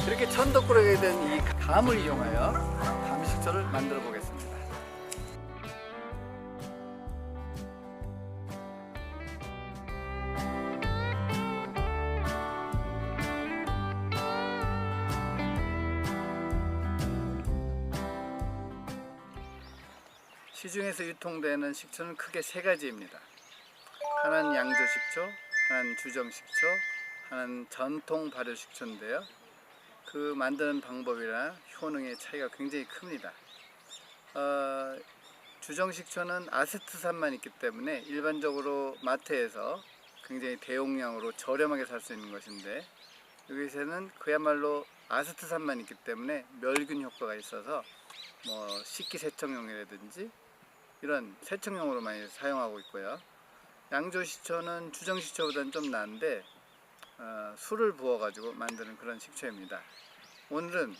이렇게 천덕꾸러기가 된 이 감을 이용하여 감식초를 만들어 보겠습니다. 시중에서 유통되는 식초는 크게 세 가지입니다. 하나는 양조식초, 하나는 주정식초, 하나는 전통 발효식초인데요. 그 만드는 방법이나 효능의 차이가 굉장히 큽니다. 주정식초는 아세트산만 있기 때문에 일반적으로 마트에서 굉장히 대용량으로 저렴하게 살 수 있는 것인데, 여기서는 그야말로 아세트산만 있기 때문에 멸균 효과가 있어서 식기세척용이라든지 이런 세척용으로 많이 사용하고 있고요. 양조식초는 주정식초보다는 좀 나은데 술을 부어 가지고 만드는 그런 식초입니다. 오늘은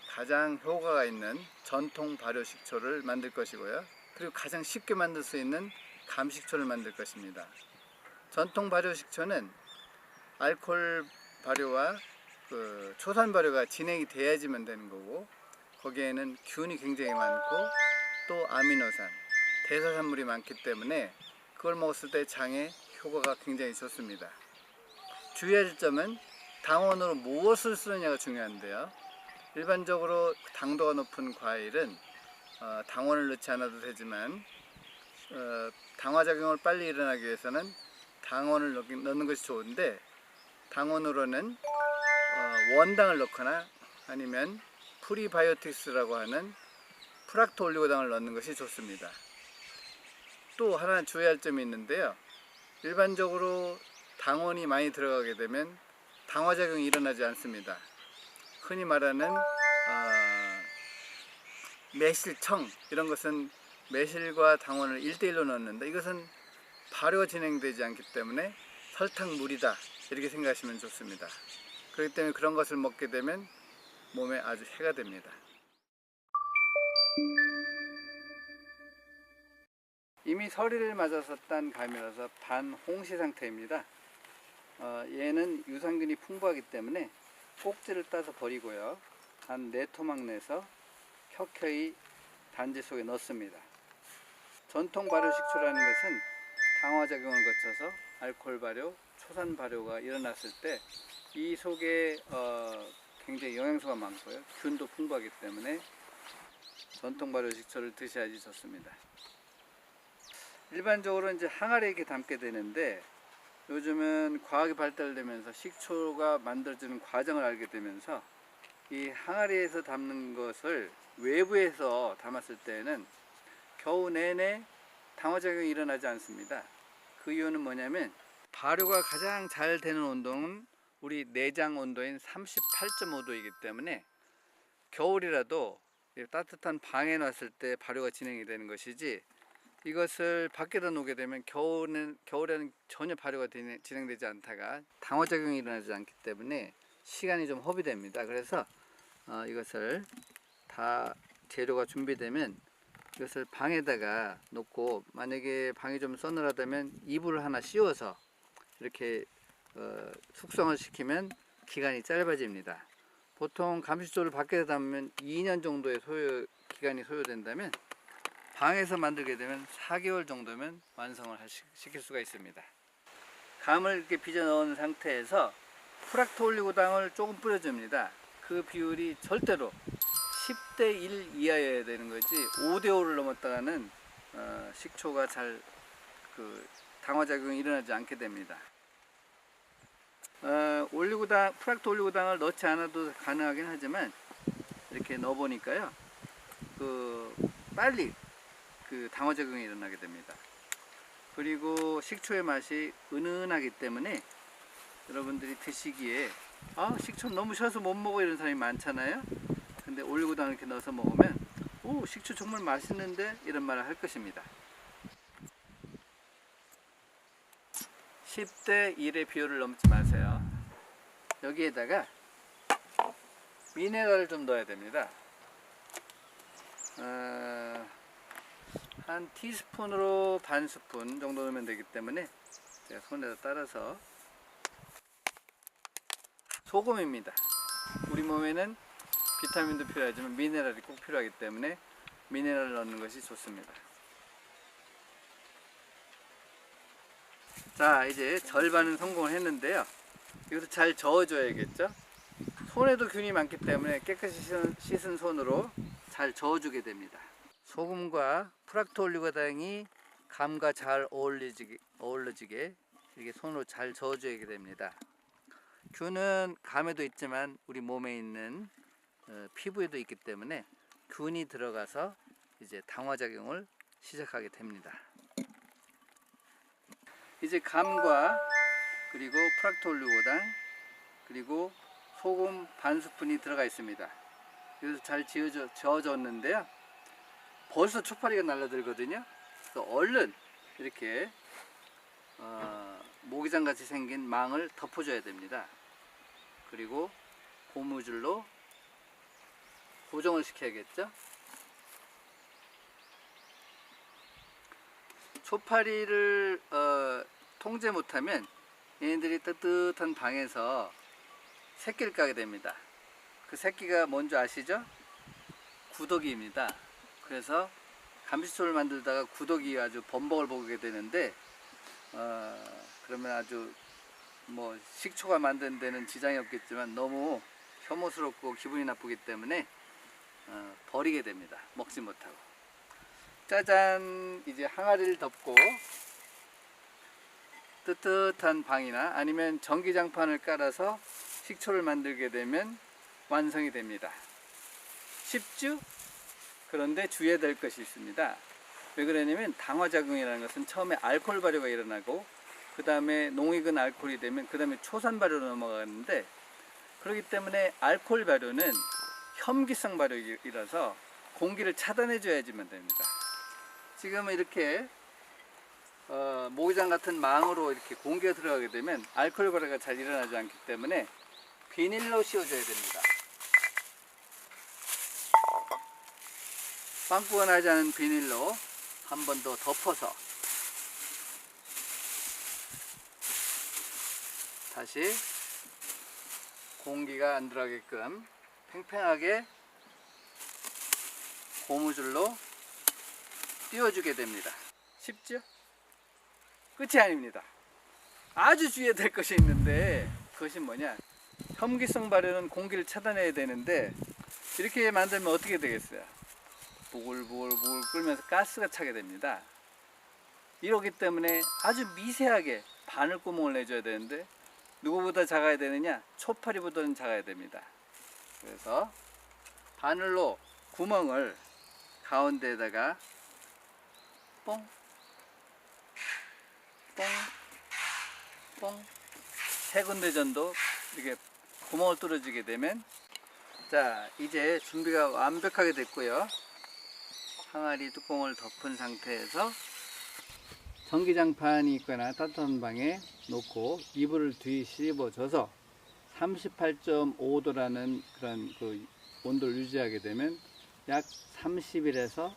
가장 효과가 있는 전통 발효식초를 만들 것이고요. 그리고 가장 쉽게 만들 수 있는 감식초를 만들 것입니다. 전통 발효식초는 알코올 발효와 초산 발효가 진행이 돼야지만 되는 거고, 거기에는 균이 굉장히 많고 또 아미노산, 대사산물이 많기 때문에 그걸 먹었을 때 장에 효과가 굉장히 좋습니다. 주의할 점은 당원으로 무엇을 쓰느냐가 중요한데요. 일반적으로 당도가 높은 과일은 당원을 넣지 않아도 되지만 당화작용을 빨리 일어나기 위해서는 당원을 넣는 것이 좋은데, 당원으로는 원당을 넣거나 아니면 프리바이오틱스라고 하는 프락토올리고당을 넣는 것이 좋습니다. 또 하나 주의할 점이 있는데요. 일반적으로 당원이 많이 들어가게 되면 당화작용이 일어나지 않습니다. 흔히 말하는 매실청, 이런 것은 매실과 당원을 1:1로 넣는데, 이것은 발효가 진행되지 않기 때문에 설탕물이다, 이렇게 생각하시면 좋습니다. 그렇기 때문에 그런 것을 먹게 되면 몸에 아주 해가 됩니다. 이미 서리를 맞아서 딴 감이라서 반홍시 상태입니다. 얘는 유산균이 풍부하기 때문에 꼭지를 따서 버리고요. 한 4토막 내서 켜켜이 단지 속에 넣습니다. 전통 발효식초라는 것은 당화작용을 거쳐서 알코올 발효, 초산 발효가 일어났을 때 이 속에 굉장히 영양소가 많고요. 균도 풍부하기 때문에 전통 발효식초를 드셔야지 좋습니다. 일반적으로 이제 항아리에 이렇게 담게 되는데, 요즘은 과학이 발달되면서 식초가 만들어지는 과정을 알게 되면서 이 항아리에서 담는 것을 외부에서 담았을 때는 겨우 내내 당화작용이 일어나지 않습니다. 그 이유는 뭐냐면, 발효가 가장 잘 되는 온도는 우리 내장 온도인 38.5도이기 때문에 겨울이라도 따뜻한 방에 놨을 때 발효가 진행이 되는 것이지, 이것을 밖에다 놓게 되면 겨울에는 전혀 발효가 진행되지 않다가 당화작용이 일어나지 않기 때문에 시간이 좀 허비됩니다. 그래서 이것을 다 재료가 준비되면 이것을 방에다가 놓고, 만약에 방이 좀 서늘하다면 이불을 하나 씌워서 이렇게 숙성을 시키면 기간이 짧아집니다. 보통 감식초를 밖에서 담으면 2년 정도의 기간이 소요된다면, 방에서 만들게 되면 4개월 정도면 완성을 시킬 수가 있습니다. 감을 이렇게 빚어 넣은 상태에서 프락토올리고당을 조금 뿌려줍니다. 그 비율이 절대로 10:1 이하여야 되는 거지, 5:5를 넘었다가는 식초가 잘 당화작용이 일어나지 않게 됩니다. 프락토올리고당을 넣지 않아도 가능하긴 하지만, 이렇게 넣어보니까요, 빨리 당화작용이 일어나게 됩니다. 그리고 식초의 맛이 은은하기 때문에 여러분들이 드시기에 식초 너무 셔서 못 먹어, 이런 사람이 많잖아요. 근데 올리고당 이렇게 넣어서 먹으면 식초 정말 맛있는데, 이런 말을 할 것입니다. 10:1의 비율을 넘지 마세요. 여기에다가 미네랄을 좀 넣어야 됩니다. 한 티스푼으로 반 스푼 정도 넣으면 되기 때문에 제가 손에다 따라서, 소금입니다. 우리 우리 몸에는 비타민도 필요하지만 미네랄이 꼭 필요하기 때문에 미네랄을 넣는 것이 좋습니다. 자, 이제 절반은 성공을 했는데요. 이것도 잘 저어줘야겠죠. 손에도 균이 많기 때문에 깨끗이 씻은 손으로 잘 저어주게 됩니다. 소금과 프락토올리고당이 감과 잘 어우러지게 이렇게 손으로 잘 저어줘야 됩니다. 균은 감에도 있지만 우리 몸에 있는 피부에도 있기 때문에 균이 들어가서 이제 당화작용을 시작하게 됩니다. 이제 감과 그리고 프락토올리고당 그리고 소금 반 스푼이 들어가 있습니다. 여기서 잘 저어줬는데요. 벌써 초파리가 날라들거든요. 그래서 얼른 이렇게 모기장 같이 생긴 망을 덮어줘야 됩니다. 그리고 고무줄로 고정을 시켜야겠죠. 초파리를 통제 못하면 얘네들이 따뜻한 방에서 새끼를 까게 됩니다. 그 새끼가 뭔지 아시죠? 구더기입니다. 그래서 감식초를 만들다가 구더기 아주 범벅을 보게 되는데 그러면 아주 뭐 식초가 만든 데는 지장이 없겠지만 너무 혐오스럽고 기분이 나쁘기 때문에 버리게 됩니다. 먹지 못하고. 짜잔! 이제 항아리를 덮고 뜨뜻한 방이나 아니면 전기장판을 깔아서 식초를 만들게 되면 완성이 됩니다. 쉽죠? 그런데 주의해야 될 것이 있습니다. 왜 그러냐면 당화작용이라는 것은 처음에 알코올 발효가 일어나고 그 다음에 농익은 알코올이 되면 그 다음에 초산 발효로 넘어가는데, 그렇기 때문에 알코올 발효는 혐기성 발효이라서 공기를 차단해 줘야지만 됩니다. 지금은 이렇게 모기장 같은 망으로 이렇게 공기가 들어가게 되면 알코올 발효가 잘 일어나지 않기 때문에 비닐로 씌워줘야 됩니다. 빵꾸가 나지 않은 비닐로 한 번 더 덮어서 다시 공기가 안 들어가게끔 팽팽하게 고무줄로 띄워주게 됩니다. 쉽죠? 끝이 아닙니다. 아주 주의해야 될 것이 있는데, 그것이 뭐냐, 혐기성 발효는 공기를 차단해야 되는데 이렇게 만들면 어떻게 되겠어요? 부글부글 끓면서 가스가 차게 됩니다. 이러기 때문에 아주 미세하게 바늘구멍을 내줘야 되는데 누구보다 작아야 되느냐? 초파리보다는 작아야 됩니다. 그래서 바늘로 구멍을 가운데에다가 뽕, 뽕, 뽕, 세 군데 정도 이렇게 구멍을 뚫어주게 되면, 자, 이제 준비가 완벽하게 됐고요. 항아리 뚜껑을 덮은 상태에서 전기장판이 있거나 따뜻한 방에 놓고 이불을 뒤집어져서 38.5도라는 그런 그 온도를 유지하게 되면 약 30일에서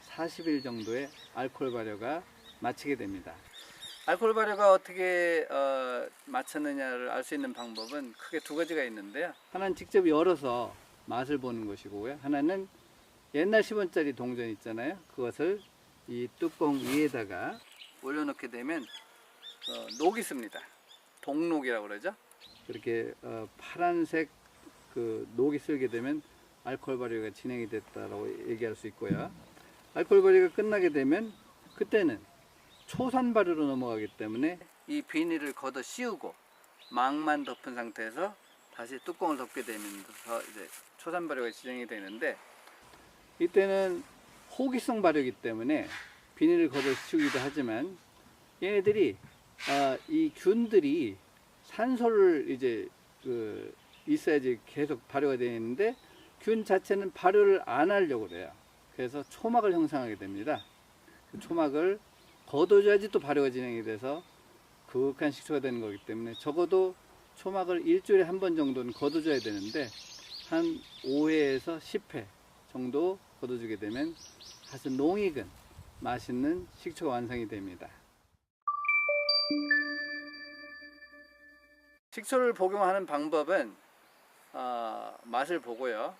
40일 정도의 알코올 발효가 마치게 됩니다. 알코올 발효가 어떻게 마쳤느냐를 알 수 있는 방법은 크게 두 가지가 있는데요. 하나는 직접 열어서 맛을 보는 것이고요. 하나는 옛날 10원짜리 동전 있잖아요. 그것을 이 뚜껑 위에다가 올려놓게 되면 녹이 씁니다. 동록이라고 그러죠. 그렇게 파란색 그 녹이 쓸게 되면 알코올 발효가 진행이 됐다고 얘기할 수 있고요. 알코올 발효가 끝나게 되면 그때는 초산 발효로 넘어가기 때문에 이 비닐을 걷어 씌우고 망만 덮은 상태에서 다시 뚜껑을 덮게 되면서 이제 초산 발효가 진행이 되는데, 이때는 호기성 발효이기 때문에 비닐을 걷어 씌우기도 하지만 얘네들이 이 균들이 산소를 이제 있어야지 계속 발효가 되는데 균 자체는 발효를 안 하려고 그래요. 그래서 초막을 형성하게 됩니다. 그 초막을 걷어줘야지 또 발효가 진행이 돼서 그윽한 식초가 되는 거기 때문에 적어도 초막을 일주일에 한 번 정도는 걷어줘야 되는데 한 5회에서 10회 정도 걷어주게 되면 아주 농익은 맛있는 식초가 완성이 됩니다. 식초를 복용하는 방법은 맛을 보고요.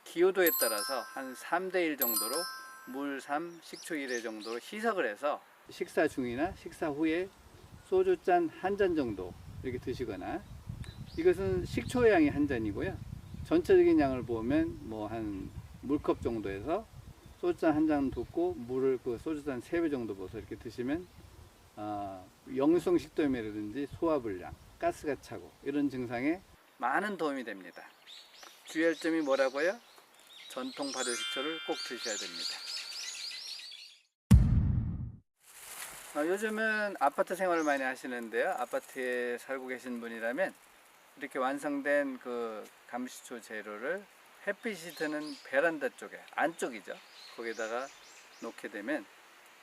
기호도에 따라서 한 3대1 정도로 물 3, 식초 1회 정도로 희석을 해서 식사 중이나 식사 후에 소주잔 한 잔 정도 이렇게 드시거나, 이것은 식초 양이 한 잔이고요. 전체적인 양을 보면 뭐 한 물컵 정도에서 소주잔 한 잔 붓고 물을 그 소주잔 3배 정도 부어서 이렇게 드시면 영성 식도염이라든지 소화불량, 가스가 차고 이런 증상에 많은 도움이 됩니다. 주의할 점이 뭐라고요? 전통 발효식초를 꼭 드셔야 됩니다. 요즘은 아파트 생활을 많이 하시는데요. 아파트에 살고 계신 분이라면 이렇게 완성된 그 감식초 재료를 햇빛이 드는 베란다 쪽에, 안쪽이죠, 거기다가 놓게 되면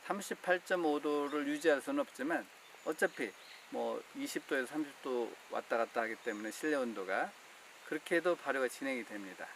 38.5도를 유지할 수는 없지만 어차피 뭐 20도에서 30도 왔다 갔다 하기 때문에 실내 온도가, 그렇게 해도 발효가 진행이 됩니다.